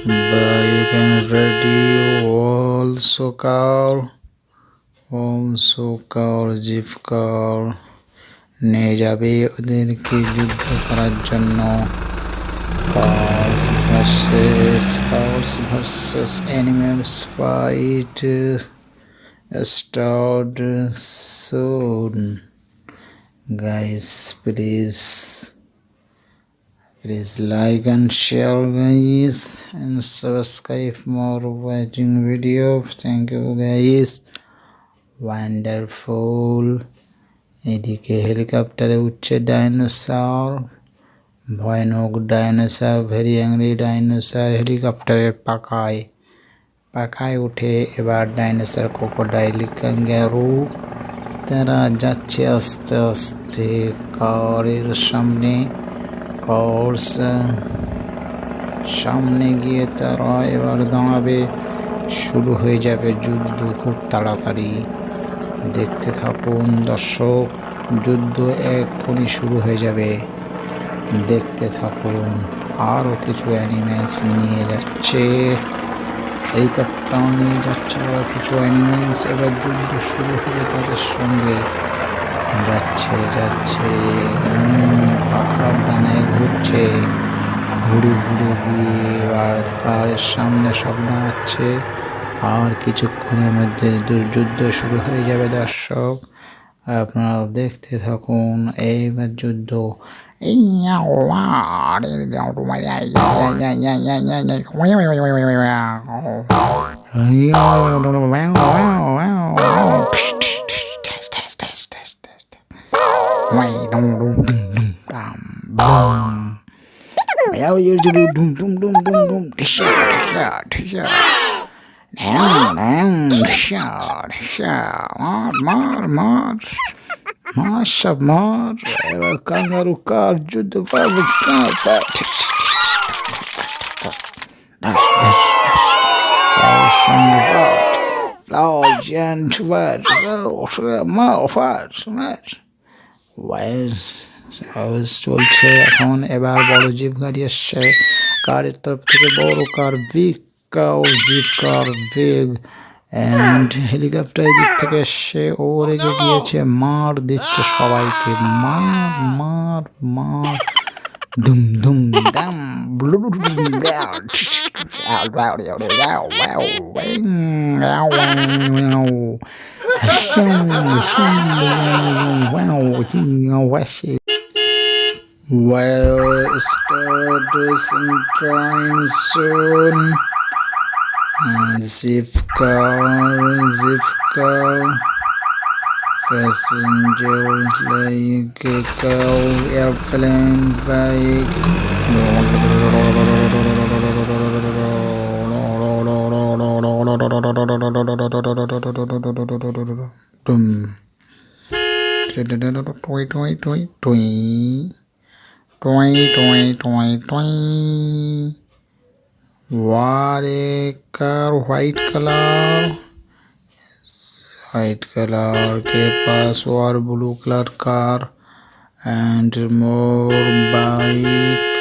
Bike and radio, also car, jeep car নিয়ে যাবে ওদেরকে যুদ্ধ করার জন্য। Cars versus animals fight start soon. Guys, please like and share, guys, and subscribe more watching video. Thank you, guys. Wonderful. এদিকে হেলিকপ্টারে উঠছে dinosaur, ভয়ানক ডাইনোসর, ভেরি অ্যাংরি ডাইনোসর হেলিকপ্টারের পাখায় উঠে এবার ডাইনোসর, ক্রোকোডাইল, ক্যাঙ্গারু তারা যাচ্ছে আস্তে আস্তে কারের সামনে গিয়ে তারা এবার দাঁড়াবে। শুরু হয়ে যাবে যুদ্ধ খুব তাড়াতাড়ি। দেখতে থাকুন দর্শক, যুদ্ধ এক্ষুনি শুরু হয়ে যাবে, দেখতে থাকুন। আরও কিছু অ্যানিমেলস নিয়ে যাচ্ছে, হেলিকপ্টার নিয়ে যাচ্ছে আরও কিছু অ্যানিমেলস। এবার যুদ্ধ শুরু হবে তাদের সঙ্গে। যাচ্ছে পাখার ডানায় ঘুরছে, ঘুরে গিয়ে এবার কারের সামনে সব দাঁড়াচ্ছে। আর কিছুক্ষণের মধ্যে যুদ্ধ শুরু হয়ে যাবে দর্শক, আপনারা দেখতে থাকুন। এইবার যুদ্ধ মার। এবার কাঙ্গারু কার যুদ্ধ পারবে, চলছে এখন। এবার বড় জিপ গাড়ি আসছে, কারের তরফ থেকে বড় car, jeep car big and helicopter দিক থেকে এসে ও রেগে গিয়েছে, মার দিচ্ছে সবাইকে, মার ধুম দাম। Well, start trying soon. Zip car, passengers like a cow, airplane, bike. What a car, white color के पास और blue color car and more bike.